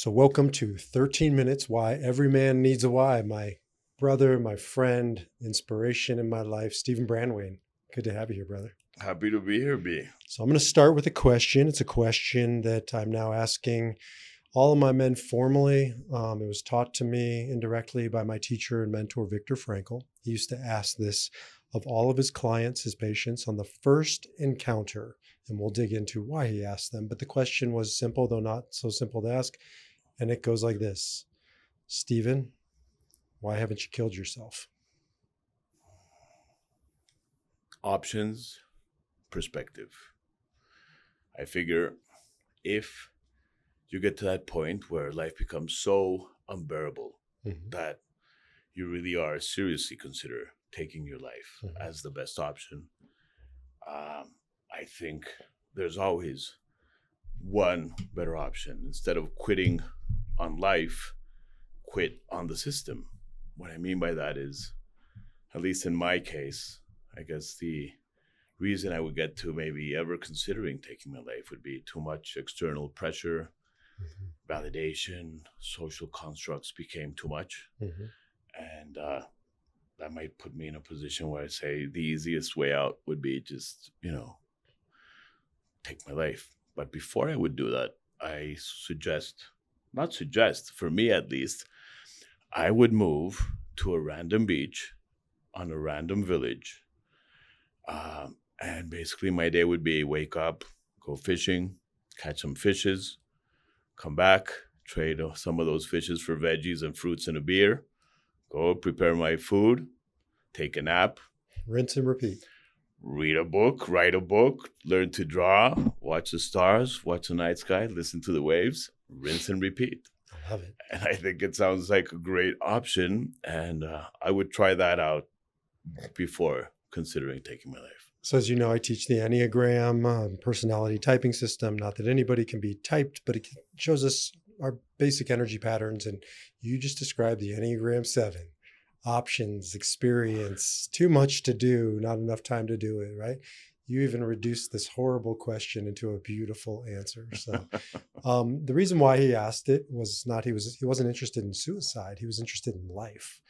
So welcome to 13 Minutes, Why Every Man Needs a Why. My brother, my friend, inspiration in my life, Steven Brandwayn. Good to have you here, brother. Happy to be here, B. So I'm going to start with a question. It's a question that I'm now asking all of my men formally. It was taught to me indirectly by my teacher and mentor, Viktor Frankl. He used to ask this of all of his clients, his patients, on the first encounter. And we'll dig into why he asked them. But the question was simple, though not so simple to ask. And it goes like this. Steven, why haven't you killed yourself? Options, perspective. I figure if you get to that point where life becomes so unbearable that you really are seriously consider taking your life as the best option, I think there's always one better option. Instead of quitting on life, quit on the system. What I mean by that is, at least in my case, I guess the reason I would get to maybe ever considering taking my life would be too much external pressure, validation, social constructs became too much. And that might put me in a position where I say the easiest way out would be just, take my life. But before I would do that, I for me at least, I would move to a random beach on a random village. And basically my day would be wake up, go fishing, catch some fishes, come back, trade some of those fishes for veggies and fruits and a beer, go prepare my food, take a nap. Rinse and repeat. Read a book, write a book, learn to draw, watch the stars, watch the night sky, listen to the waves, rinse and repeat. I love it. And I think it sounds like a great option. And I would try that out before considering taking my life. So as you know, I teach the Enneagram personality typing system. Not that anybody can be typed, but it shows us our basic energy patterns. And you just described the Enneagram 7. Options, experience, too much to do, not enough time to do it, right? You even reduced this horrible question into a beautiful answer. So the reason why he asked it was not, he wasn't interested in suicide. He was interested in life.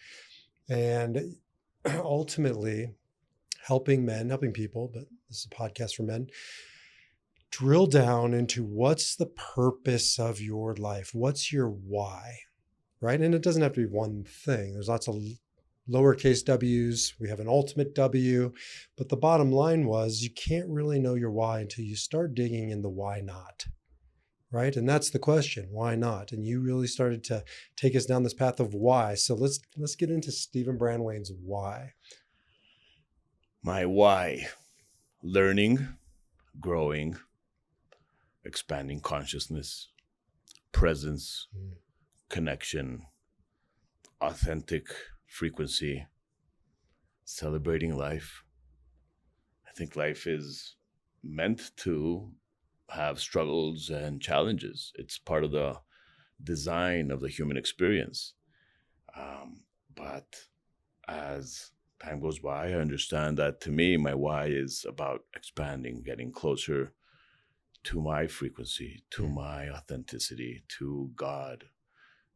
And ultimately helping people, but this is a podcast for men, drill down into what's the purpose of your life? What's your why? Right? And it doesn't have to be one thing. There's lots of lowercase W's. We have an ultimate W. But the bottom line was you can't really know your why until you start digging in the why not. Right? And that's the question. Why not? And you really started to take us down this path of why. So let's get into Steven Brandwayn's why. My why: learning, growing, expanding consciousness, presence, connection, authentic frequency, celebrating life. I think life is meant to have struggles and challenges. It's part of the design of the human experience. But as time goes by, I understand that to me, my why is about expanding, getting closer to my frequency, to my authenticity, to God,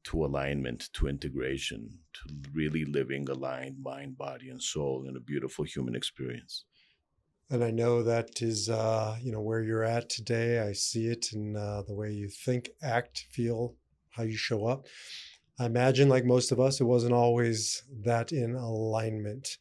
to alignment, to integration, to really living aligned mind, body, and soul in a beautiful human experience. And I know that is, where you're at today. I see it in the way you think, act, feel, how you show up. I imagine, like most of us, it wasn't always that in alignment.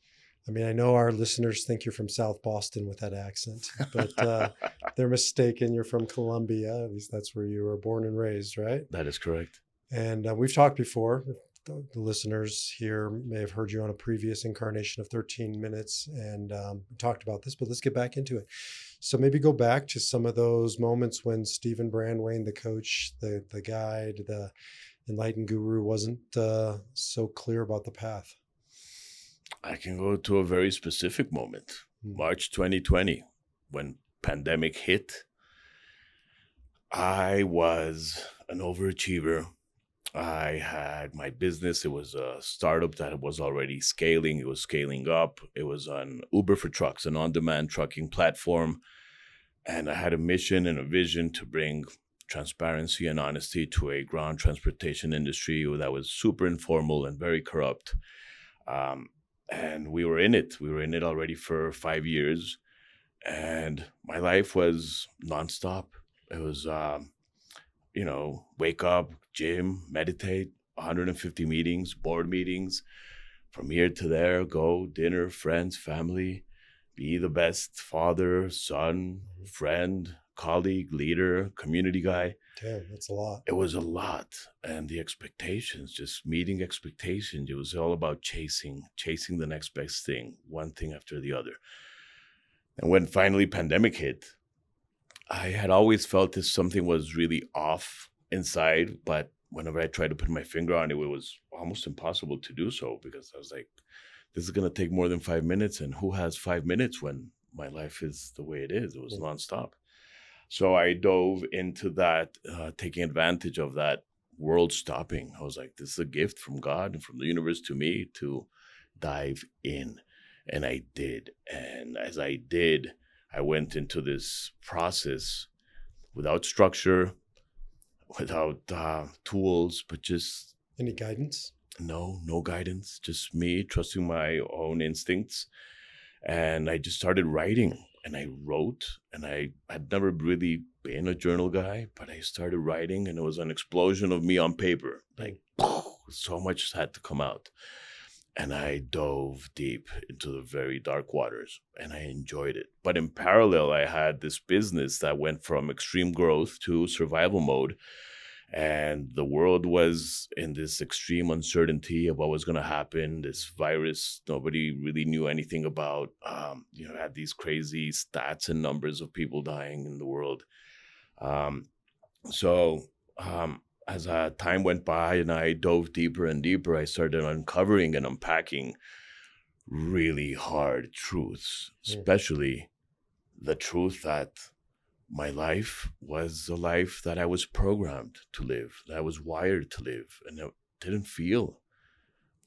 I mean, I know our listeners think you're from South Boston with that accent, but they're mistaken. You're from Colombia. At least that's where you were born and raised, right? That is correct. And we've talked before. The listeners here may have heard you on a previous incarnation of 13 Minutes and we talked about this, but let's get back into it. So maybe go back to some of those moments when Steven Brandwayn, the coach, the guide, the enlightened guru, wasn't so clear about the path. I can go to a very specific moment, March 2020, when pandemic hit. I was an overachiever. I had my business. It was a startup that was already scaling. It was scaling up. It was on Uber for trucks, an on-demand trucking platform. And I had a mission and a vision to bring transparency and honesty to a ground transportation industry that was super informal and very corrupt. And we were in it. We were in it already for 5 years. And my life was nonstop. It was, wake up, gym, meditate, 150 meetings, board meetings, from here to there, go, dinner, friends, family, be the best father, son, friend, colleague, leader, community guy. Damn, that's a lot. It was a lot. And the expectations, just meeting expectations. It was all about chasing the next best thing, one thing after the other. And when finally pandemic hit, I had always felt that something was really off inside, but whenever I tried to put my finger on it, it was almost impossible to do so, because I was like, this is going to take more than 5 minutes. And who has 5 minutes when my life is the way it is? It was nonstop. So I dove into that, taking advantage of that world stopping. I was like, this is a gift from God and from the universe to me to dive in. And I did. And as I did, I went into this process without structure, without tools, but just... Any guidance? No guidance. Just me trusting my own instincts. And I just started writing. And I wrote, and I had never really been a journal guy, but I started writing, and it was an explosion of me on paper. Like, so much had to come out. And I dove deep into the very dark waters, and I enjoyed it. But in parallel, I had this business that went from extreme growth to survival mode. And the world was in this extreme uncertainty of what was going to happen. This virus, nobody really knew anything about. Had these crazy stats and numbers of people dying in the world. As time went by and I dove deeper and deeper, I started uncovering and unpacking really hard truths, especially the truth that my life was a life that I was programmed to live, that I was wired to live, and it didn't feel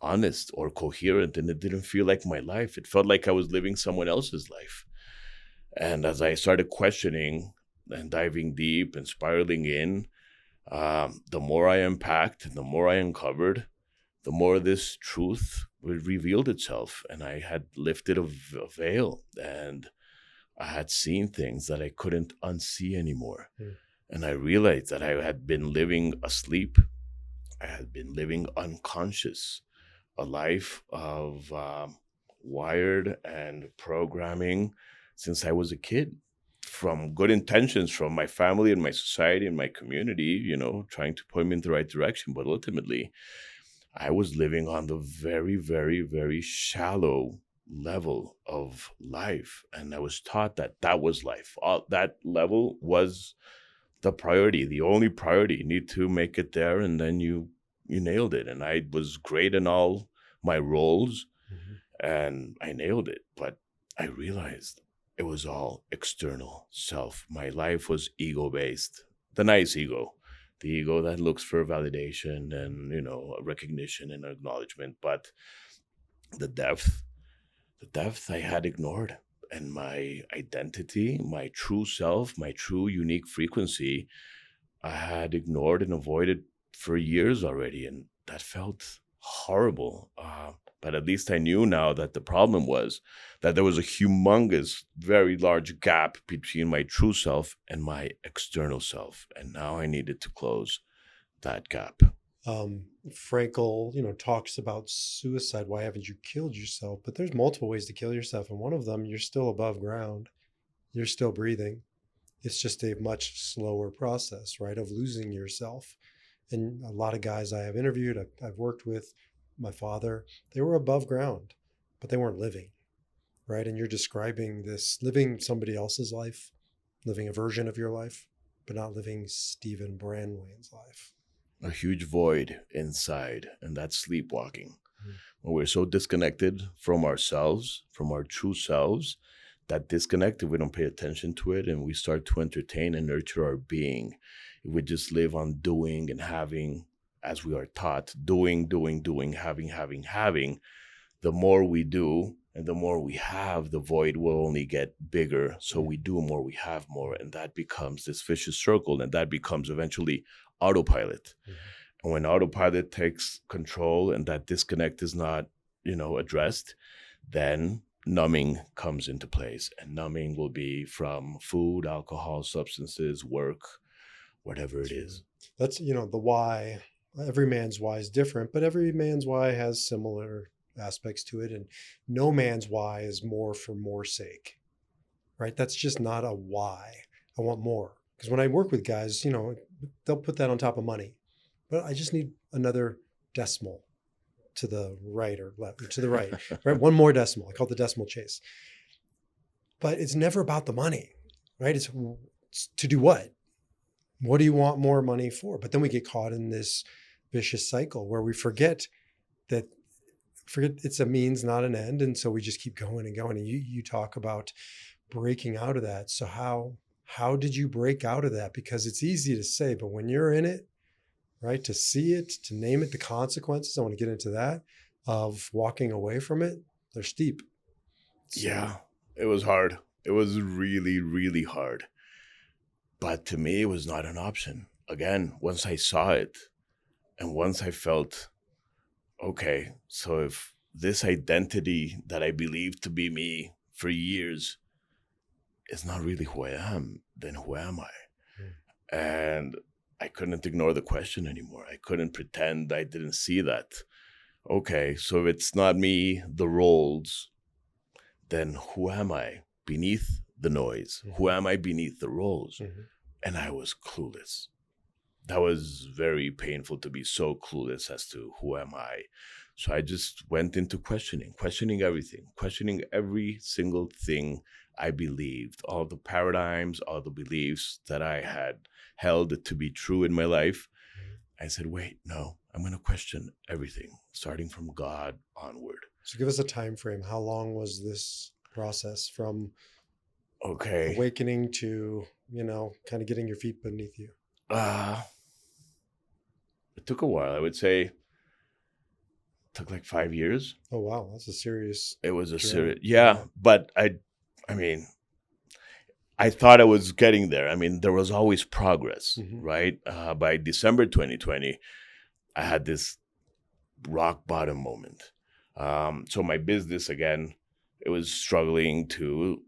honest or coherent, and it didn't feel like my life. It felt like I was living someone else's life. And as I started questioning and diving deep and spiraling in, the more I unpacked and the more I uncovered, the more this truth revealed itself. And I had lifted a veil, and I had seen things that I couldn't unsee anymore. And I realized that I had been living asleep. I had been living unconscious, a life of wired and programming since I was a kid, from good intentions from my family and my society and my community, trying to point me in the right direction. But ultimately, I was living on the very, very, very shallow level of life. And I was taught that that was life. That level was the priority, the only priority. You need to make it there, and then you nailed it. And I was great in all my roles, and I nailed it. But I realized it was all external self. My life was ego-based, the nice ego, the ego that looks for validation and, recognition and acknowledgement. But the depth I had ignored, and my identity, my true self, my true unique frequency, I had ignored and avoided for years already. And that felt horrible. But at least I knew now that the problem was that there was a humongous, very large gap between my true self and my external self. And now I needed to close that gap. Frankl, talks about suicide. Why haven't you killed yourself? But there's multiple ways to kill yourself. And one of them, you're still above ground. You're still breathing. It's just a much slower process, right, of losing yourself. And a lot of guys I have interviewed, I've worked with, my father, they were above ground, but they weren't living, right? And you're describing this, living somebody else's life, living a version of your life, but not living Steven Brandwayn's life. A huge void inside, and that's sleepwalking. When we're so disconnected from ourselves, from our true selves, that disconnected, we don't pay attention to it, and we start to entertain and nurture our being. If we just live on doing and having, as we are taught, doing, having, the more we do and the more we have, the void will only get bigger. So we do more, we have more. And that becomes this vicious circle. And that becomes eventually autopilot. And when autopilot takes control and that disconnect is not, addressed, then numbing comes into place. And numbing will be from food, alcohol, substances, work, whatever it is. That's, the why. Every man's why is different, but every man's why has similar aspects to it. And no man's why is more for more sake, right? That's just not a why. I want more. Because when I work with guys, they'll put that on top of money, but I just need another decimal to the right or left, or to the right, right? One more decimal. I call it the decimal chase. But it's never about the money, right? It's to do what? What do you want more money for? But then we get caught in this vicious cycle where we forget it's a means, not an end. And so we just keep going and going. And you talk about breaking out of that. So how did you break out of that? Because it's easy to say, but when you're in it, right, to see it, to name it, the consequences, I want to get into that, of walking away from it, they're steep. So, yeah, it was hard. It was really, really hard. But to me, it was not an option. Again, once I saw it and once I felt, okay, so if this identity that I believed to be me for years is not really who I am, then who am I? And I couldn't ignore the question anymore. I couldn't pretend I didn't see that. Okay, so if it's not me, the roles, then who am I beneath the noise? Who am I beneath the roles? And I was clueless. That was very painful to be so clueless as to who am I. So I just went into questioning everything, questioning every single thing I believed, all the paradigms, all the beliefs that I had held to be true in my life. I said, wait, no, I'm going to question everything, starting from God onward. So give us a time frame. How long was this process from okay, awakening to, kind of getting your feet beneath you? It took a while. I would say it took like 5 years. Oh, wow. That's a serious. It was a journey. serious, yeah. But I mean, I thought I was getting there. I mean, there was always progress, right? By December 2020, I had this rock bottom moment. So my business, again, it was struggling to,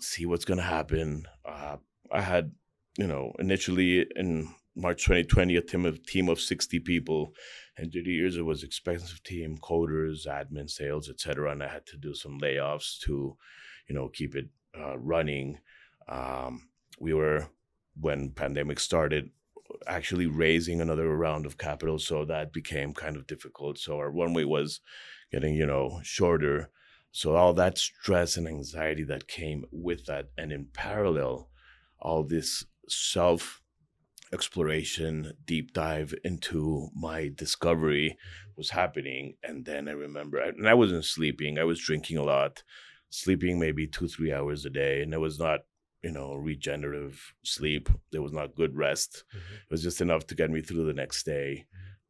see what's going to happen. I had, initially in March 2020, a team of 60 people. And through the years, it was expensive team, coders, admin, sales, etc. And I had to do some layoffs to, keep it running. We were, when pandemic started, actually raising another round of capital. So that became kind of difficult. So our runway was getting, shorter. So all that stress and anxiety that came with that. And in parallel, all this self-exploration, deep dive into my discovery was happening. And then I remember, and I wasn't sleeping. I was drinking a lot, sleeping maybe 2-3 hours a day. And it was not, regenerative sleep. There was not good rest. It was just enough to get me through the next day.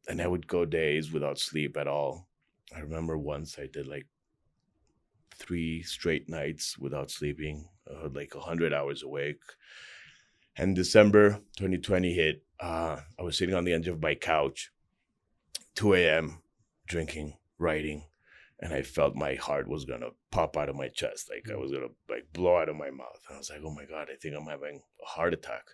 And I would go days without sleep at all. I remember once I did like 3 straight nights without sleeping, like 100 hours awake. And December 2020 hit. I was sitting on the edge of my couch, 2 a.m., drinking, writing, and I felt my heart was going to pop out of my chest. Like I was going to blow out of my mouth. And I was like, oh my God, I think I'm having a heart attack.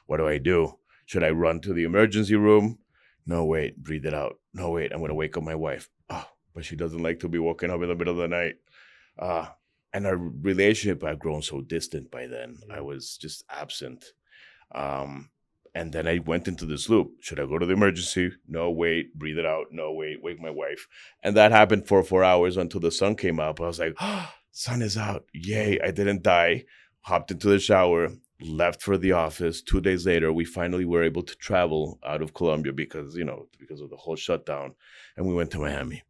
What do I do? Should I run to the emergency room? No, wait, breathe it out. No, wait, I'm going to wake up my wife. Oh, but she doesn't like to be woken up in the middle of the night. And our relationship had grown so distant by then. I was just absent. And then I went into this loop. Should I go to the emergency? No, wait, breathe it out. No, wait, wake my wife. And that happened for 4 hours until the sun came up. I was like, sun is out. Yay, I didn't die. Hopped into the shower, left for the office. 2 days later, we finally were able to travel out of Colombia because of the whole shutdown. And we went to Miami.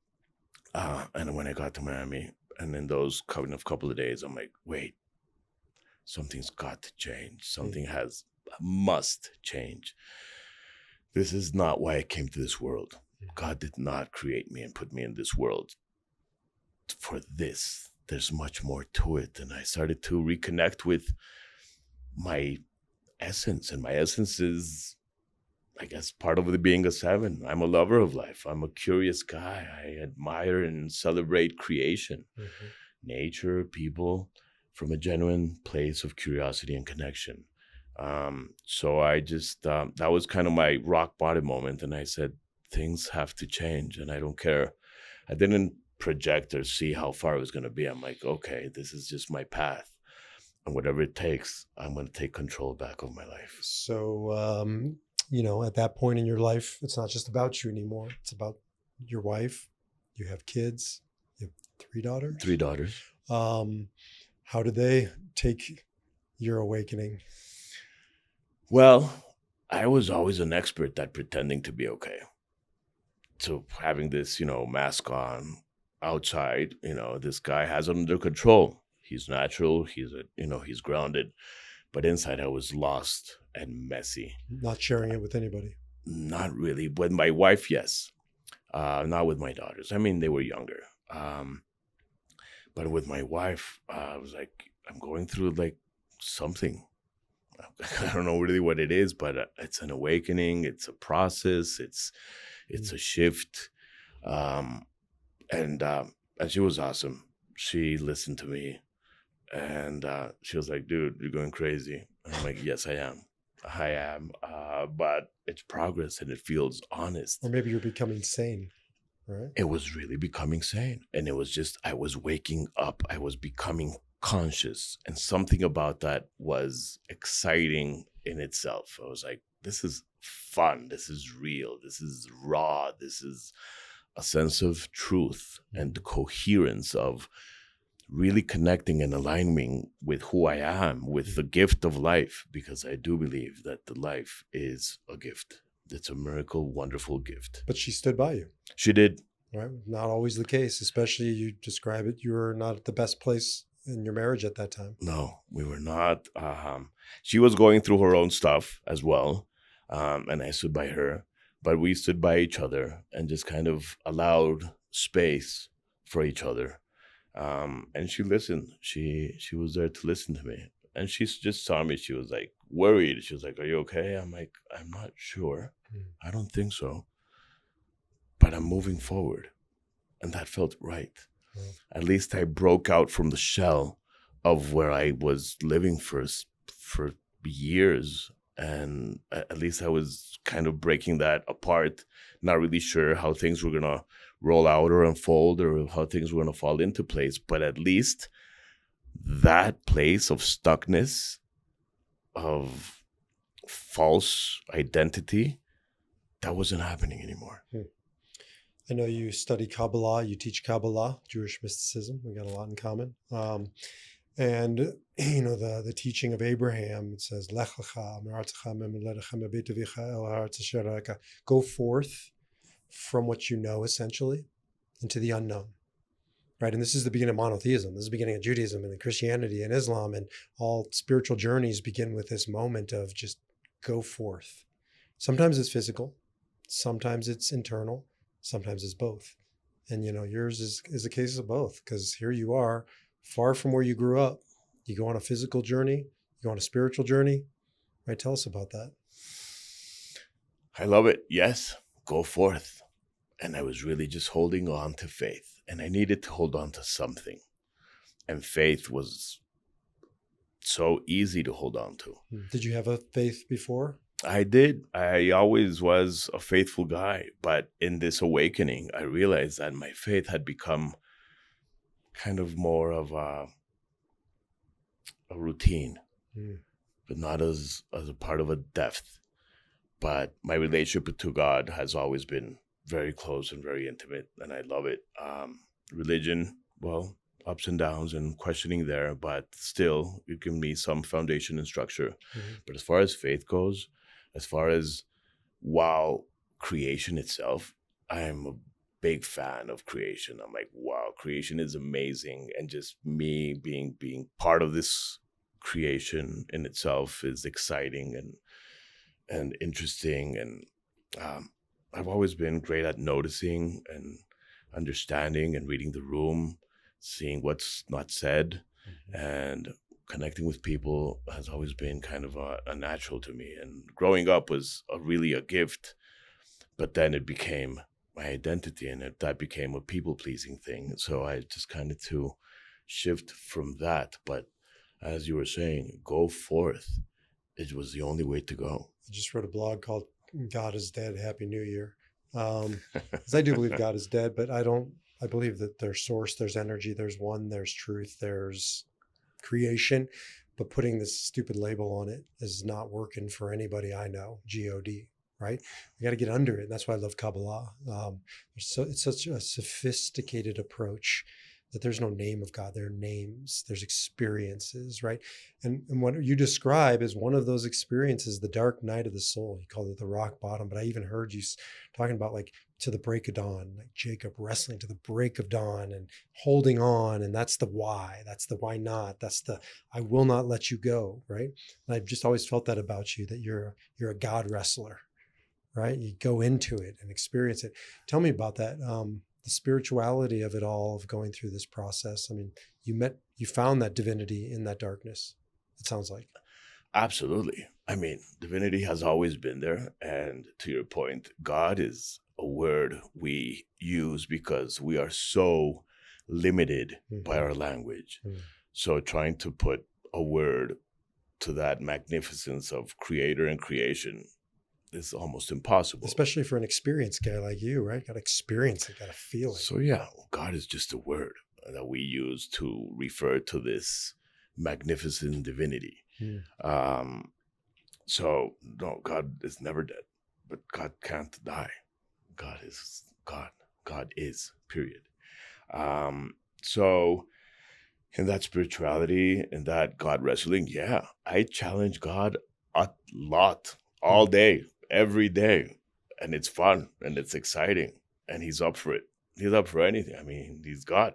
And when I got to Miami, and in those couple of days, I'm like, wait, something's got to change. Something must change. This is not why I came to this world. God did not create me and put me in this world for this, there's much more to it. And I started to reconnect with my essence. And my essence is, I guess, part of it being a 7. I'm a lover of life. I'm a curious guy. I admire and celebrate creation, nature, people, from a genuine place of curiosity and connection. So I just, that was kind of my rock bottom moment. And I said, things have to change and I don't care. I didn't project or see how far it was going to be. I'm like, okay, this is just my path. And whatever it takes, I'm going to take control back of my life. So, at that point in your life, it's not just about you anymore. It's about your wife. You have kids. You have 3 daughters. 3 daughters. How did they take your awakening? Well, I was always an expert at pretending to be okay. So having this, mask on outside, this guy has it under control. He's natural. He's grounded. But inside I was lost and messy. Not sharing it with anybody. Not really. With my wife, yes. Not with my daughters. I mean, they were younger. But with my wife, I was like, I'm going through like something. I don't know really what it is, but it's an awakening. It's a process. It's a shift. And she was awesome. She listened to me. And she was like, dude, you're going crazy. And I'm like, yes, I am. But it's progress and it feels honest. Or maybe you're becoming sane, right? It was really becoming sane. And it was just, I was waking up. I was becoming conscious. And something about that was exciting in itself. I was like, this is fun. This is real. This is raw. This is a sense of truth and the coherence of really connecting and aligning with who I am, with the gift of life, because I do believe that the life is a gift. It's a miracle, wonderful gift. But she stood by you. She did. Right? Not always the case, especially you describe it. You were not at the best place in your marriage at that time. No, we were not. She was going through her own stuff as well. And I stood by her, but we stood by each other and just kind of allowed space for each other. And she listened. She was there to listen to me. And she just saw me. She was like worried. She was like, are you okay? I'm like, I'm not sure. I don't think so. But I'm moving forward. And that felt right. At least I broke out from the shell of where I was living for years. And at least I was kind of breaking that apart, not really sure how things were going to roll out or unfold or how things were going to fall into place. But at least that place of stuckness, of false identity, that wasn't happening anymore. I know you study Kabbalah, you teach Kabbalah, Jewish mysticism. We got a lot in common. And the teaching of Abraham, it says, Lech lecha me'artzecha me'moledecha me'beit avicha el ha'aretz asher araka. Go forth from what you know, essentially, into the unknown. Right? And this is the beginning of monotheism. This is the beginning of Judaism and Christianity and Islam, and all spiritual journeys begin with this moment of just go forth. Sometimes it's physical, sometimes it's internal, sometimes it's both. And yours is a case of both, because here you are, far from where you grew up. You go on a physical journey, you go on a spiritual journey, right? Tell us about that. I love it. Yes, go forth. And I was really just holding on to faith. And I needed to hold on to something. And faith was so easy to hold on to. Did you have a faith before? I did. I always was a faithful guy. But in this awakening, I realized that my faith had become kind of more of a routine, but not as a part of a depth. But my relationship to God has always been very close and very intimate, and I love it. Religion, well, ups and downs and questioning there, but still, it gives me some foundation and structure. But as far as faith goes, as far as, creation itself, I'm a big fan of creation. I'm like, wow, creation is amazing. And just me being part of this creation in itself is exciting and interesting. And I've always been great at noticing and understanding and reading the room. seeing what's not said, and connecting with people has always been kind of a natural to me. And growing up was really a gift, but then it became my identity, and that became a people-pleasing thing. So I just kind of to shift from that. But as you were saying, go forth. It was the only way to go. I just wrote a blog called God is Dead, Happy New Year. 'Cause I do believe God is dead, but I believe that there's source, there's energy, there's one, there's truth, there's creation. But putting this stupid label on it is not working for anybody I know, G-O-D, right? We got to get under it. And that's why I love Kabbalah. It's such a sophisticated approach that there's no name of God. There are names, there's experiences, right? And what you describe is one of those experiences, the dark night of the soul. You called it the rock bottom, but I even heard you talking about like to the break of dawn, like Jacob wrestling to the break of dawn and holding on. And that's the why. That's the why not. That's the I will not let you go, right? And I've just always felt that about you, that you're a God wrestler, right? You go into it and experience it. Tell me about that. The spirituality of it all, of going through this process. I mean, you found that divinity in that darkness, it sounds like. Absolutely. I mean, divinity has always been there. And to your point, God is a word we use because we are so limited by our language. So trying to put a word to that magnificence of creator and creation is almost impossible. Especially for an experienced guy like you, right? Got to experience it, got to feel it. So yeah, God is just a word that we use to refer to this magnificent divinity. So no, God is never dead, but God can't die. God is God. God is, period. So in that spirituality, in that God wrestling, yeah, I challenge God a lot, all day, every day. And it's fun and it's exciting. And he's up for it. He's up for anything. I mean, he's God.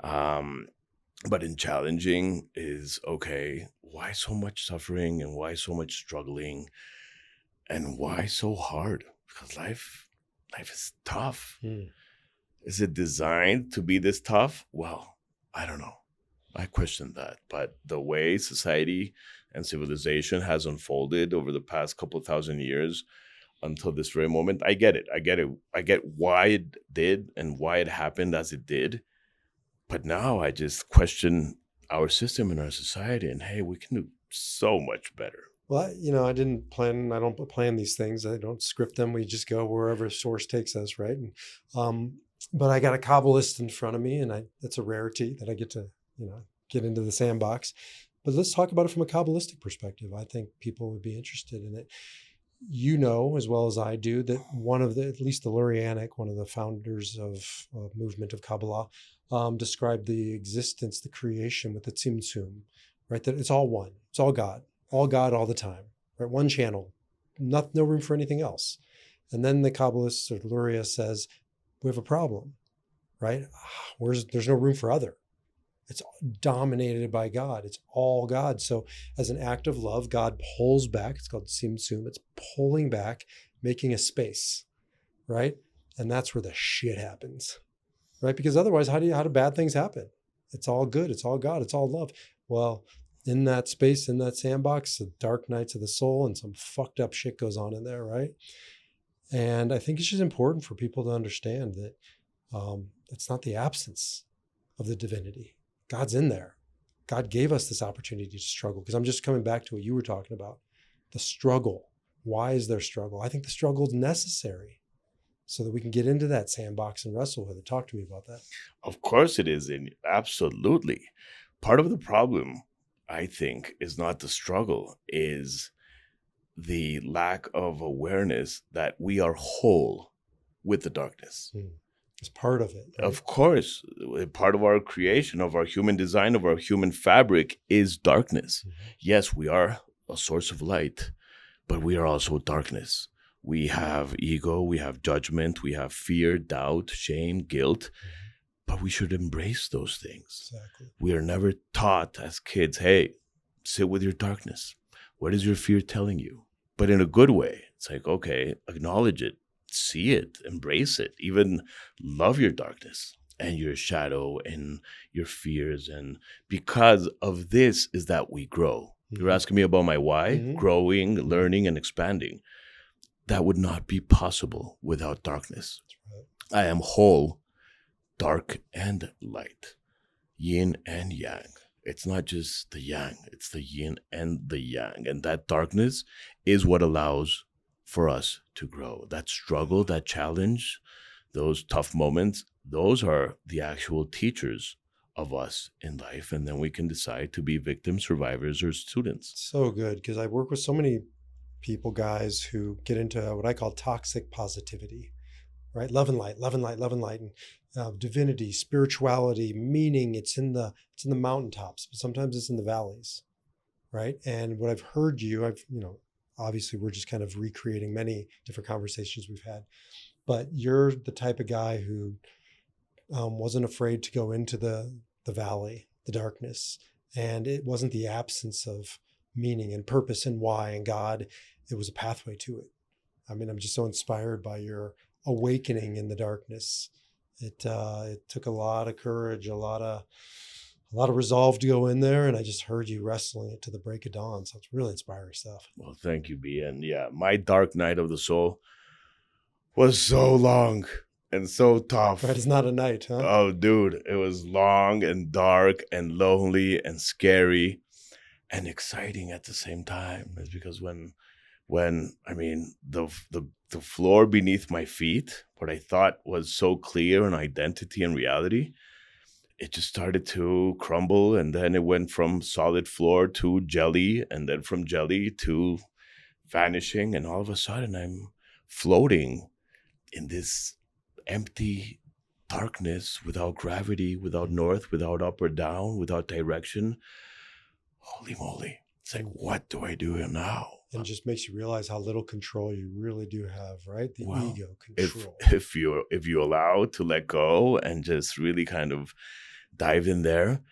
But in challenging is, okay, why so much suffering and why so much struggling and why so hard? Because life is tough. Is it designed to be this tough? Well, I don't know. I question that. But the way society and civilization has unfolded over the past couple of thousand years until this very moment, I get it. I get why it did and why it happened as it did. But now I just question our system and our society, and hey, we can do so much better. Well, I don't plan these things. I don't script them. We just go wherever source takes us, right? And, but I got a Kabbalist in front of me, and that's a rarity that I get to, get into the sandbox. But let's talk about it from a Kabbalistic perspective. I think people would be interested in it. You know, as well as I do, that at least the Lurianic, one of the founders of movement of Kabbalah, described the existence, the creation with the Tzimtzum, right? That it's all one. It's all God all the time, right? One channel, no room for anything else. And then the Kabbalist or Luria says, we have a problem, right? There's no room for other. It's dominated by God. It's all God. So as an act of love, God pulls back. It's called Tzimtzum. It's pulling back, making a space, right? And that's where the shit happens, right? Because otherwise, how do bad things happen? It's all good. It's all God. It's all love. Well, in that space, in that sandbox, the dark nights of the soul and some fucked up shit goes on in there, right? And I think it's just important for people to understand that it's not the absence of the divinity. God's in there. God gave us this opportunity to struggle. Because I'm just coming back to what you were talking about, the struggle. Why is there struggle? I think the struggle is necessary so that we can get into that sandbox and wrestle with it. Talk to me about that. Of course it is. Absolutely. Part of the problem, I think, is not the struggle, is the lack of awareness that we are whole with the darkness. It's part of it. Right? Of course, part of our creation, of our human design, of our human fabric is darkness. Yes, we are a source of light, but we are also darkness. We have ego, we have judgment, we have fear, doubt, shame, guilt, but we should embrace those things. Exactly. We are never taught as kids, hey, sit with your darkness. What is your fear telling you? But in a good way. It's like, okay, acknowledge it, see it, embrace it, even love your darkness. and your shadow and your fears. And because of this is that we grow. You're asking me about my why, growing, learning, and expanding. That would not be possible without darkness. I am whole, dark and light, yin and yang. It's not just the yang, it's the yin and the yang. And that darkness is what allows for us to grow. That struggle, that challenge, those tough moments, those are the actual teachers of us in life. And then we can decide to be victims, survivors, or students. So good, because I work with so many people, guys, who get into what I call toxic positivity, right? Love and light, love and light, love and light. And divinity, spirituality, meaning it's in the mountaintops, but sometimes it's in the valleys, right? And what I've heard obviously we're just kind of recreating many different conversations we've had, but you're the type of guy who wasn't afraid to go into the valley, the darkness, and it wasn't the absence of meaning and purpose and why and God. It was a pathway to it. I mean, I'm just so inspired by your awakening in the darkness. It took a lot of courage, a lot of resolve to go in there, and I just heard you wrestling it to the break of dawn. So it's really inspiring stuff. Well, thank you, B. And yeah, my dark night of the soul was so long and so tough. Right, it's not a night, huh? Oh, dude, it was long and dark and lonely and scary and exciting at the same time. It's because when I mean the floor beneath my feet, what I thought was so clear an identity and reality, it just started to crumble, and then it went from solid floor to jelly, and then from jelly to vanishing, and all of a sudden I'm floating in this empty darkness without gravity, without north, without up or down, without direction. Holy moly. It's like, what do I do here now? And just makes you realize how little control you really do have, right? The ego control. If you allow to let go and just really kind of dive in there,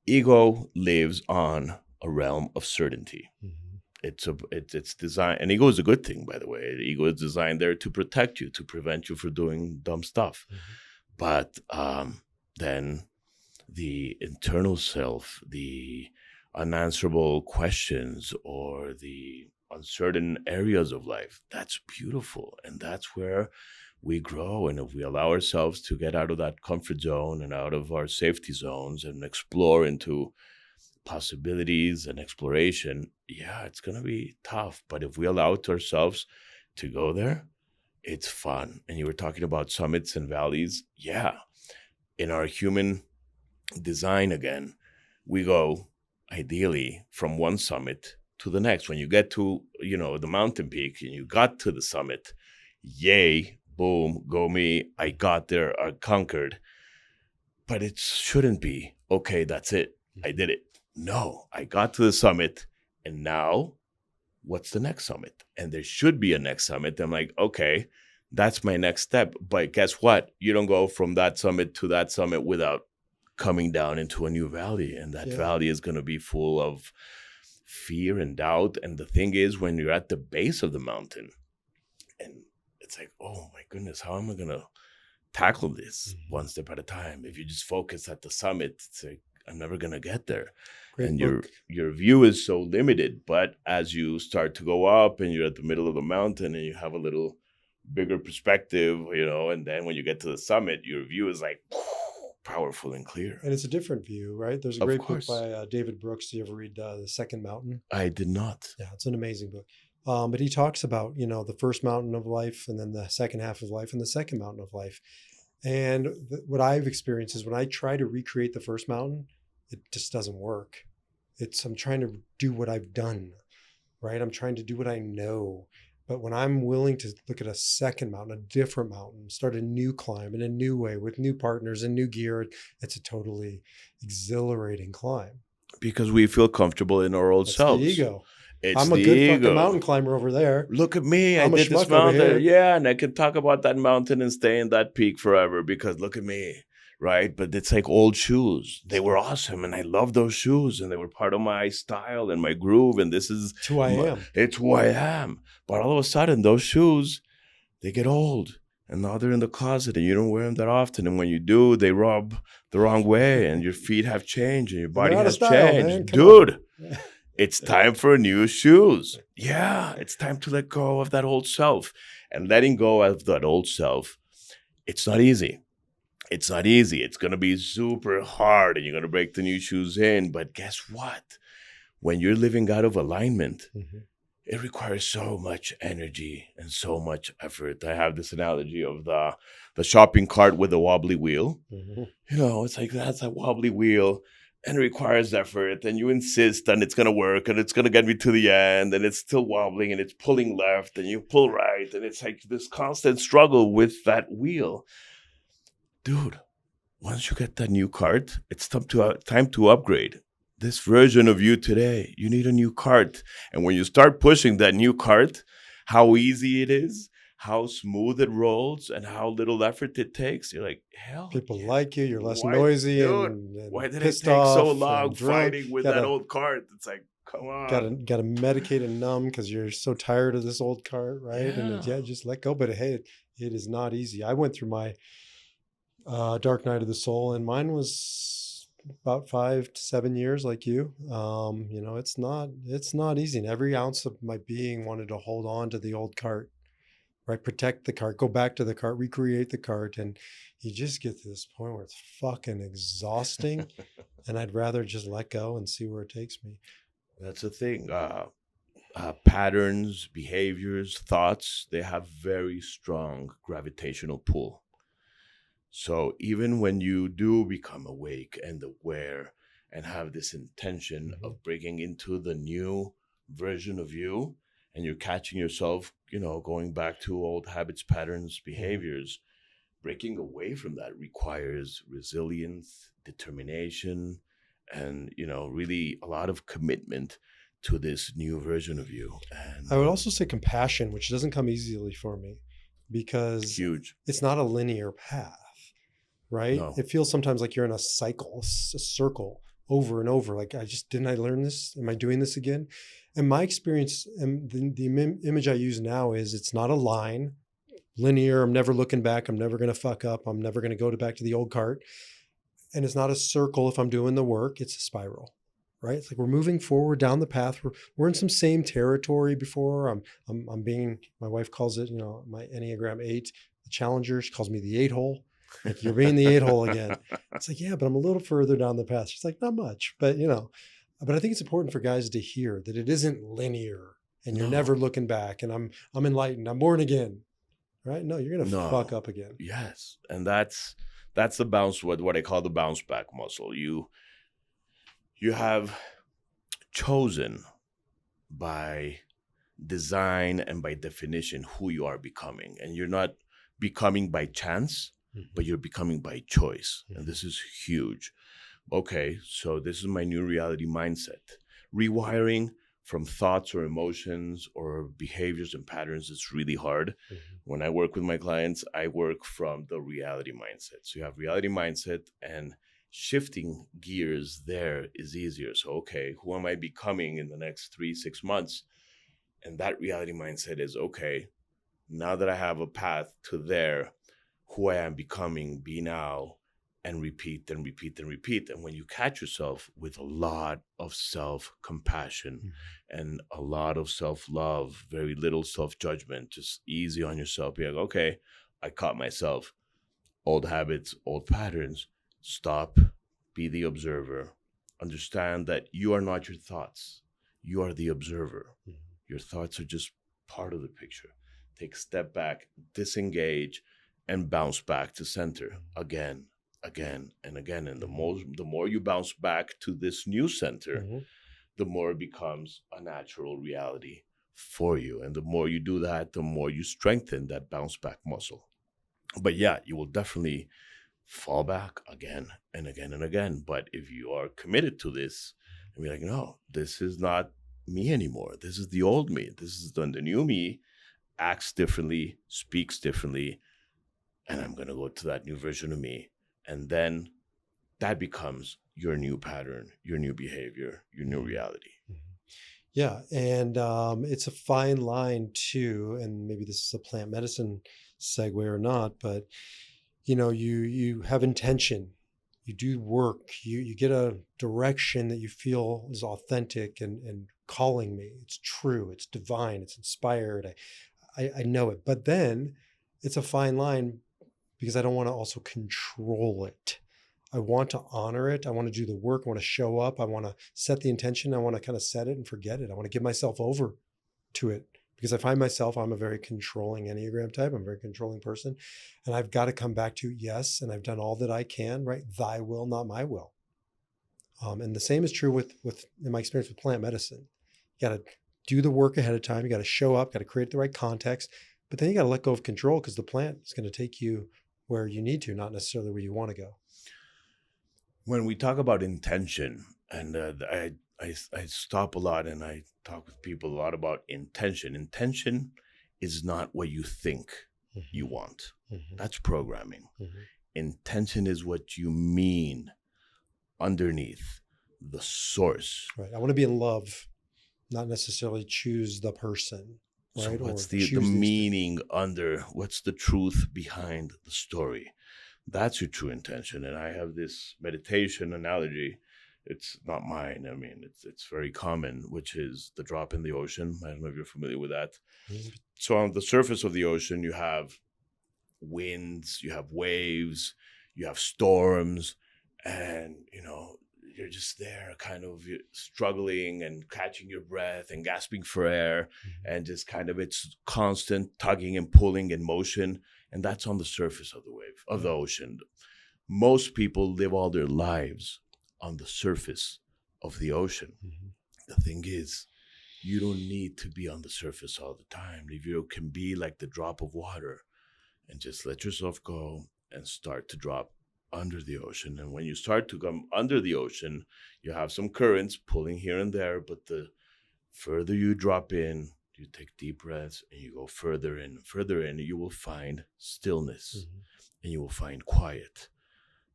ego lives on a realm of certainty. It's designed, and ego is a good thing, by the way. Ego is designed there to protect you, to prevent you from doing dumb stuff. But then the internal self, the unanswerable questions or the uncertain areas of life, that's beautiful, and that's where we grow. And if we allow ourselves to get out of that comfort zone and out of our safety zones and explore into possibilities and exploration, it's going to be tough. But if we allow ourselves to go there, it's fun. And you were talking about summits and valleys. In our human design, again, we go ideally from one summit to the next. When you get to, the mountain peak and you got to the summit, yay, boom, go me, I got there, I conquered. But it shouldn't be, okay, that's it, I did it. No, I got to the summit, and now what's the next summit? And there should be a next summit. I'm like, okay, that's my next step. But guess what? You don't go from that summit to that summit without coming down into a new valley. And that valley is going to be full of fear and doubt. And the thing is, when you're at the base of the mountain, and it's like, oh my goodness, how am I going to tackle this one step at a time? If you just focus at the summit, it's like, I'm never going to get there. Great and book. your view is so limited. But as you start to go up and you're at the middle of the mountain and you have a little bigger perspective, and then when you get to the summit, your view is like powerful and clear. And it's a different view, right? There's a great book by David Brooks. Do you ever read The Second Mountain? I did not. Yeah, it's an amazing book. But he talks about, the first mountain of life, and then the second half of life, and the second mountain of life. And what I've experienced is when I try to recreate the first mountain, it just doesn't work. I'm trying to do what I've done, right? I'm trying to do what I know. But when I'm willing to look at a second mountain, a different mountain, start a new climb in a new way with new partners and new gear, it's a totally exhilarating climb. Because we feel comfortable in our old selves. The ego. It's I'm a good fucking mountain climber over there. Look at me. I did this mountain. Yeah, and I can talk about that mountain and stay in that peak forever because look at me, right? But it's like old shoes. They were awesome, and I love those shoes, and they were part of my style and my groove, and this is who I am. It's who I am. But all of a sudden, those shoes, they get old. And now they're in the closet and you don't wear them that often. And when you do, they rub the wrong way and your feet have changed and your And they're body out of has style, changed. man. Come Dude, on. it's time for new shoes. Yeah, it's time to let go of that old self. And letting go of that old self, it's not easy. It's not easy. It's going to be super hard and you're going to break the new shoes in. But guess what? When you're living out of alignment, it requires so much energy and so much effort. I have this analogy of the shopping cart with the wobbly wheel. You know, it's like that's a wobbly wheel and it requires effort. And you insist and it's going to work and it's going to get me to the end. And it's still wobbling and it's pulling left and you pull right. And it's like this constant struggle with that wheel. Dude, once you get that new cart, it's time to upgrade. This version of you today, you need a new cart. And when you start pushing that new cart, how easy it is, how smooth it rolls, and how little effort it takes, you're like, hell. People yeah. like you. You're less Why, noisy dude, and why did it pissed take so off long and drunk. fighting with that old cart? It's like, come on. Gotta medicate and numb because you're so tired of this old cart, right? And just let go. But hey, it is not easy. I went through my dark night of the soul, and mine was about 5 to 7 years, like you. You know, it's not easy. And every ounce of my being wanted to hold on to the old cart, right? Protect the cart, go back to the cart, recreate the cart. And you just get to this point where it's fucking exhausting. And I'd rather just let go and see where it takes me. That's the thing. Patterns, behaviors, thoughts, they have very strong gravitational pull. So even when you do become awake and aware and have this intention of breaking into the new version of you, and you're catching yourself, you know, going back to old habits, patterns, behaviors, breaking away from that requires resilience, determination, and, you know, really a lot of commitment to this new version of you. And I would also say compassion, which doesn't come easily for me because huge. It's not a linear path, right? No. It feels sometimes like you're in a cycle, a circle over and over. Like, didn't I learn this? Am I doing this again? And my experience and the image I use now is it's not a line, linear. I'm never looking back. I'm never going to fuck up. I'm never going to go back to the old cart. And it's not a circle if I'm doing the work. It's a spiral, right? It's like we're moving forward down the path. We're in some same territory before. I'm being, my wife calls it, you know, my Enneagram 8, the challenger. She calls me the 8-hole. Like, you're being the 8-hole again. It's like, yeah, but I'm a little further down the path. She's like, not much, but you know, but I think it's important for guys to hear that it isn't linear and you're never looking back and I'm enlightened. I'm born again, right? No, you're going to fuck up again. Yes. And that's the bounce, what I call the bounce back muscle. You have chosen by design and by definition who you are becoming. And you're not becoming by chance, but you're becoming by choice. And this is huge. Okay, so this is my new reality mindset. Rewiring from thoughts or emotions or behaviors and patterns is really hard. When I work with my clients, I work from the reality mindset. So you have reality mindset, and shifting gears there is easier. So, okay, who am I becoming in the next 3-6 months? And that reality mindset is, okay, now that I have a path to there, who I am becoming, be now, and repeat and repeat and repeat. And when you catch yourself with a lot of self-compassion and a lot of self-love, very little self-judgment, just easy on yourself, be like, okay, I caught myself. Old habits, old patterns. Stop, be the observer. Understand that you are not your thoughts. You are the observer. Your thoughts are just part of the picture. Take a step back, disengage, and bounce back to center again and again. And the more you bounce back to this new center, the more it becomes a natural reality for you. And the more you do that, the more you strengthen that bounce back muscle. But yeah, you will definitely fall back again and again and again. But if you are committed to this and be like, no, this is not me anymore. This is the old me. This is the new me, acts differently, speaks differently. And I'm going to go to that new version of me. And then that becomes your new pattern, your new behavior, your new reality. Yeah, and it's a fine line too, and maybe this is a plant medicine segue or not, but you have intention, you do work, you get a direction that you feel is authentic and calling me. It's true, it's divine, it's inspired. I know it, but then it's a fine line because I don't want to also control it. I want to honor it. I want to do the work. I want to show up. I want to set the intention. I want to kind of set it and forget it. I want to give myself over to it because I find myself, I'm a very controlling Enneagram type. I'm a very controlling person. And I've got to come back to yes. And I've done all that I can, right? Thy will, not my will. And the same is true with in my experience with plant medicine. You got to do the work ahead of time. You got to show up, got to create the right context, but then you got to let go of control because the plant is going to take you where you need to, not necessarily where you want to go. When we talk about intention, and I stop a lot and I talk with people a lot about intention. Intention is not what you think you want. That's programming. Intention is what you mean underneath the source. Right. I want to be in love, not necessarily choose the person. Right. So what's or the meaning under, what's the truth behind the story? That's your true intention. And I have this meditation analogy. It's not mine. I mean, it's very common, which is the drop in the ocean. I don't know if you're familiar with that. So on the surface of the ocean, you have winds, you have waves, you have storms, and, you're just there kind of struggling and catching your breath and gasping for air, and just kind of it's constant tugging and pulling in motion. And that's on the surface of the wave, of the ocean. Most people live all their lives on the surface of the ocean. The thing is, you don't need to be on the surface all the time. If you can be like the drop of water and just let yourself go and start to drop under the ocean. And when you start to come under the ocean, you have some currents pulling here and there, but the further you drop in, you take deep breaths and you go further in, you will find stillness and you will find quiet.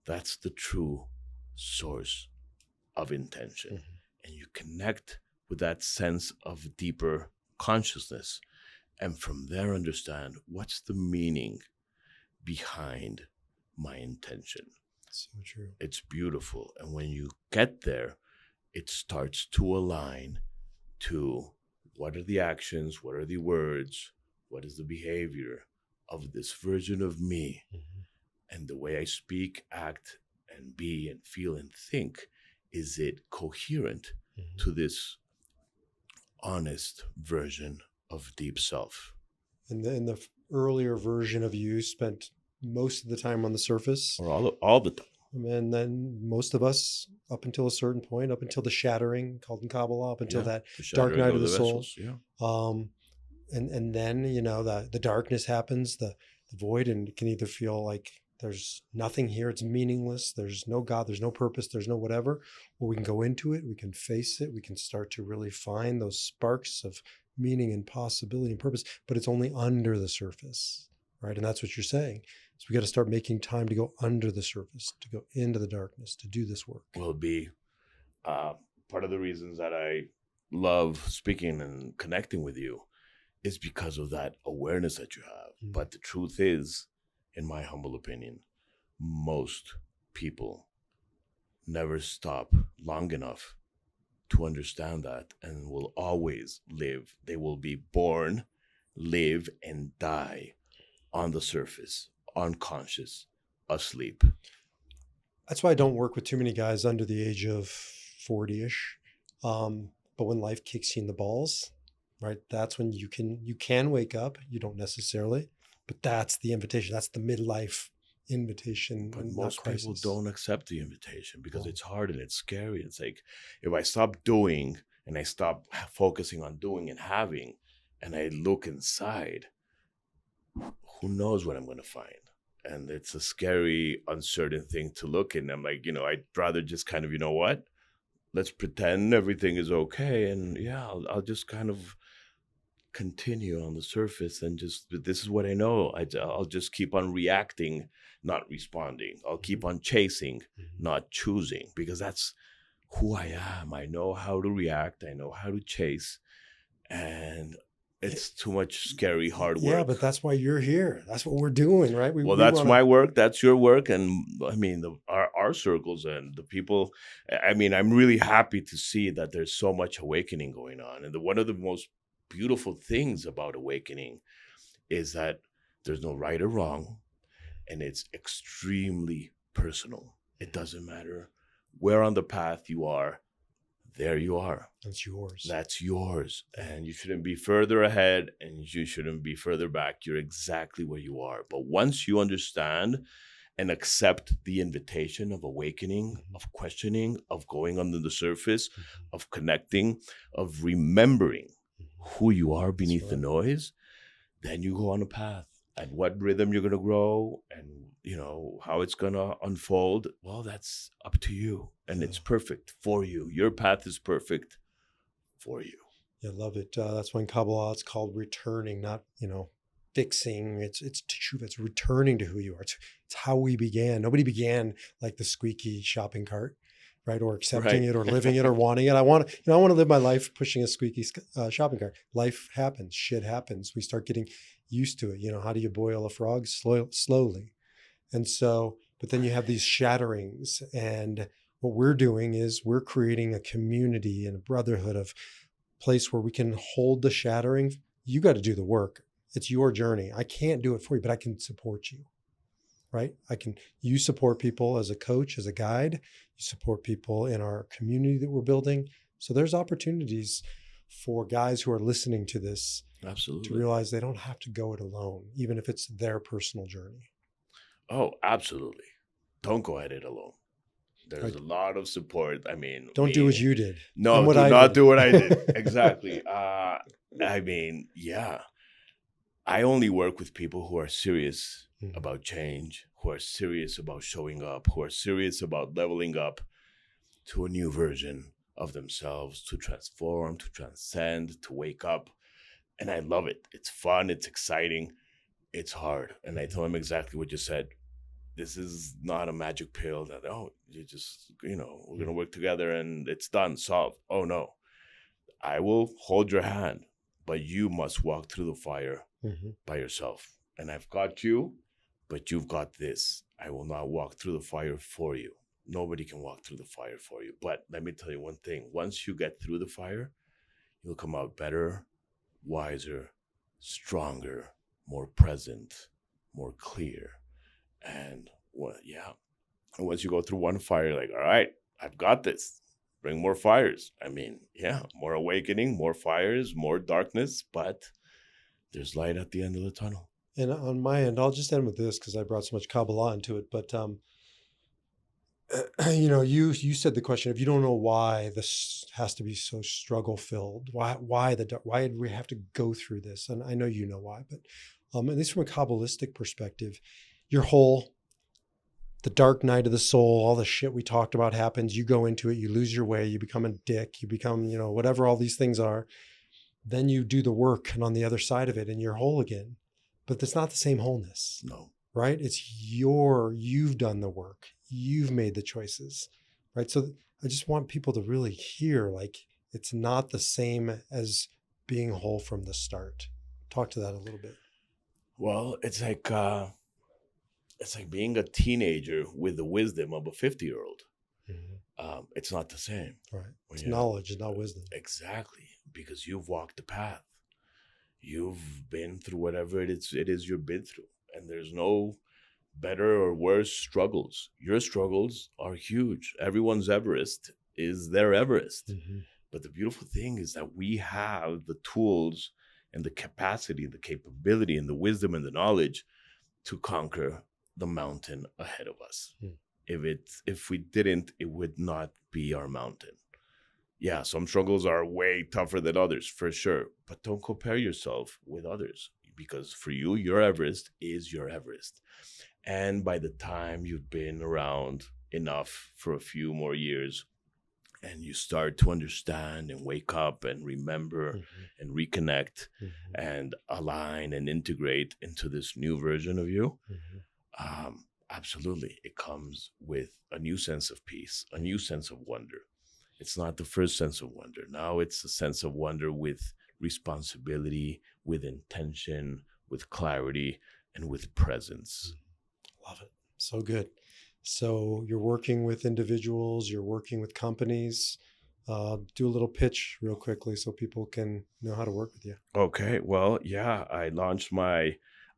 That's the true source of intention. And you connect with that sense of deeper consciousness. And from there, understand what's the meaning behind my intention. So true. It's beautiful. And when you get there, it starts to align to what are the actions, what are the words, what is the behavior of this version of me, and the way I speak, act, and be, and feel, and think. Is it coherent to this honest version of deep self? In the earlier version of you spent most of the time on the surface. Or all the time. And then most of us, up until a certain point, up until the shattering, called in Kabbalah, up until that dark night of the soul. And then, the darkness happens, the void, and it can either feel like there's nothing here, it's meaningless, there's no God, there's no purpose, there's no whatever, or we can go into it, we can face it, we can start to really find those sparks of meaning and possibility and purpose, but it's only under the surface, right? And that's what you're saying. So we got to start making time to go under the surface, to go into the darkness, to do this work. Will be part of the reasons that I love speaking and connecting with you is because of that awareness that you have. But the truth is, in my humble opinion, most people never stop long enough to understand that, and will always live. They will be born, live, and die on the surface, unconscious, asleep. That's why I don't work with too many guys under the age of 40-ish. But when life kicks you in the balls, right, that's when you can wake up. You don't necessarily, but that's the invitation. That's the midlife invitation. But most people don't accept the invitation because it's hard and it's scary. It's like, if I stop doing and I stop focusing on doing and having, and I look inside, who knows what I'm going to find? And it's a scary, uncertain thing to look in. I'm like, I'd rather just kind of, what? Let's pretend everything is okay. And I'll just kind of continue on the surface and this is what I know. I'll just keep on reacting, not responding. I'll keep on chasing, not choosing, because that's who I am. I know how to react. I know how to chase. And it's too much scary, hard work. Yeah, but that's why you're here. That's what we're doing, right? Well, that's my work. That's your work. And I mean, our circles and the people, I mean, I'm really happy to see that there's so much awakening going on. And one of the most beautiful things about awakening is that there's no right or wrong. And it's extremely personal. It doesn't matter where on the path you are. There you are. That's yours. That's yours. And you shouldn't be further ahead and you shouldn't be further back. You're exactly where you are. But once you understand and accept the invitation of awakening, of questioning, of going under the surface, of connecting, of remembering who you are beneath the noise, then you go on a path. And what rhythm you're going to grow and, you know, how it's going to unfold, well, that's up to you. And it's perfect for you. Your path is perfect for you. Yeah, love it. That's when Kabbalah, it's called returning, not, fixing. It's teshuva. It's returning to who you are. It's how we began. Nobody began like the squeaky shopping cart, right? Or accepting it or living it or wanting it. I want to live my life pushing a squeaky shopping cart. Life happens. Shit happens. We start getting used to it. How do you boil a frog? Slowly. And so, but then you have these shatterings. And what we're doing is we're creating a community and a brotherhood of place where we can hold the shattering. You got to do the work. It's your journey. I can't do it for you, but I can support you, right? You support people as a coach, as a guide. You support people in our community that we're building. So there's opportunities for guys who are listening to this. Absolutely. To realize they don't have to go it alone, even if it's their personal journey. Oh, absolutely. Don't go at it alone. There's a lot of support. I mean, don't do what you did. No, do not do what I did. Exactly. I mean, yeah. I only work with people who are serious about change, who are serious about showing up, who are serious about leveling up to a new version of themselves, to transform, to transcend, to wake up. And I love it. It's fun. It's exciting. It's hard. And I tell them exactly what you said. This is not a magic pill that, you just, we're going to work together and it's done, solved. Oh, no. I will hold your hand, but you must walk through the fire by yourself. And I've got you, but you've got this. I will not walk through the fire for you. Nobody can walk through the fire for you. But let me tell you one thing. Once you get through the fire, you'll come out better, wiser, stronger, more present, more clear. And once you go through one fire, you're like, all right, I've got this. Bring more fires. I mean, more awakening, more fires, more darkness, but there's light at the end of the tunnel. And on my end, I'll just end with this because I brought so much Kabbalah into it. But, you said the question, if you don't know why this has to be so struggle filled, why did we have to go through this? And I know you know why, but at least from a Kabbalistic perspective, you're whole. The dark night of the soul, all the shit we talked about happens. You go into it, you lose your way, you become a dick, you become, whatever all these things are. Then you do the work and on the other side of it and you're whole again. But it's not the same wholeness. No. Right? You've done the work. You've made the choices. Right? So I just want people to really hear, it's not the same as being whole from the start. Talk to that a little bit. Well, it's like being a teenager with the wisdom of a 50-year-old. It's not the same. Right. It's knowledge, not wisdom. Exactly. Because you've walked the path. You've been through whatever it is you've been through. And there's no better or worse struggles. Your struggles are huge. Everyone's Everest is their Everest. But the beautiful thing is that we have the tools and the capacity, the capability and the wisdom and the knowledge to conquer the mountain ahead of us. If we didn't, it would not be our mountain. Yeah, some struggles are way tougher than others, for sure. But don't compare yourself with others, because for you, your Everest is your Everest. And by the time you've been around enough for a few more years, and you start to understand and wake up and remember and reconnect and align and integrate into this new version of you, absolutely, it comes with a new sense of peace, a new sense of wonder. It's not the first sense of wonder. Now it's a sense of wonder with responsibility, with intention, with clarity, and with presence. Love it. So good. So you're working with individuals, you're working with companies. Do a little pitch real quickly so people can know how to work with you. Okay, well, yeah, I launched my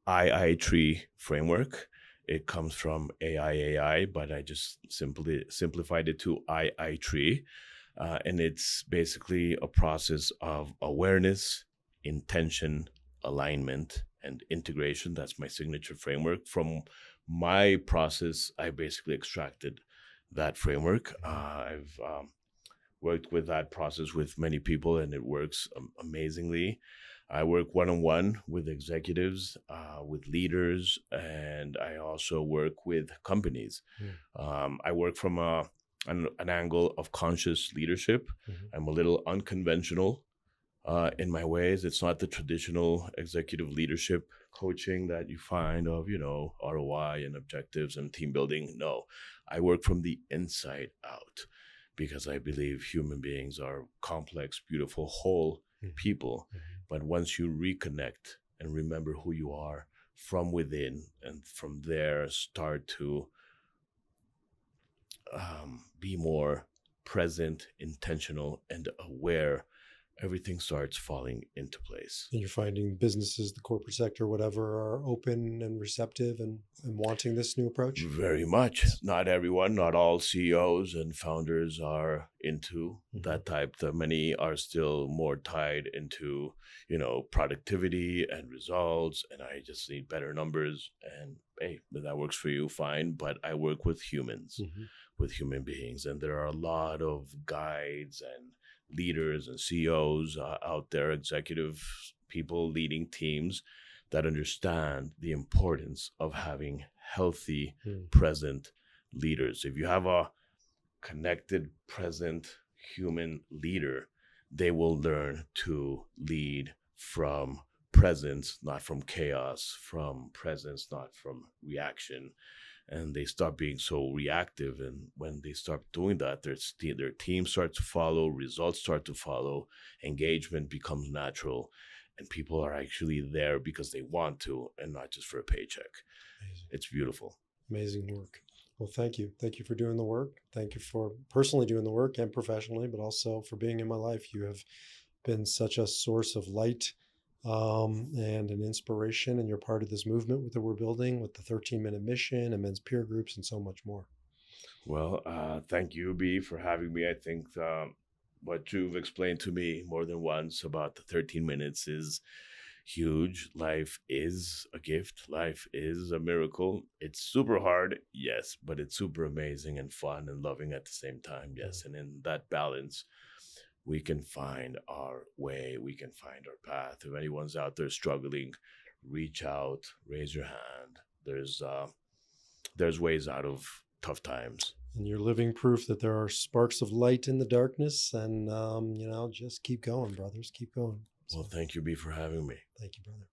II tree framework. It comes from AI, but I just simply simplified it to II tree. And it's basically a process of awareness, intention, alignment, and integration. That's my signature framework. From my process, I basically extracted that framework. I've worked with that process with many people, and it works amazingly. I work one on one with executives, with leaders, and I also work with companies. I work from an angle of conscious leadership. I'm a little unconventional in my ways. It's not the traditional executive leadership coaching that you find of, ROI and objectives and team building. No, I work from the inside out because I believe human beings are complex, beautiful, whole people. But once you reconnect and remember who you are from within, and from there start to be more present, intentional, and aware, everything starts falling into place. And you're finding businesses, the corporate sector, whatever, are open and receptive and wanting this new approach? Very much. Not everyone, not all CEOs and founders are into that type. Many are still more tied into, productivity and results. And I just need better numbers. And hey, if that works for you, fine. But I work with humans, with human beings. And there are a lot of guides and leaders and CEOs out there, executive people leading teams that understand the importance of having healthy, present leaders. If you have a connected, present human leader, they will learn to lead from presence, not from chaos, from presence, not from reaction. And they stop being so reactive. And when they start doing that, their team starts to follow, results start to follow, engagement becomes natural, and people are actually there because they want to and not just for a paycheck. Amazing. It's beautiful. Amazing work. Well, thank you. Thank you for doing the work. Thank you for personally doing the work and professionally, but also for being in my life. You have been such a source of light and an inspiration, and you're part of this movement that we're building with the 13-minute mission and men's peer groups and so much more. Well, thank you, B, for having me. I think what you've explained to me more than once about the 13 minutes is huge. Life is a gift. Life is a miracle. It's super hard, yes, but it's super amazing and fun and loving at the same time, yes. And in that balance, we can find our way. We can find our path. If anyone's out there struggling, reach out, raise your hand. There's ways out of tough times. And you're living proof that there are sparks of light in the darkness. And, just keep going, brothers. Keep going. Well, thank you, B, for having me. Thank you, brother.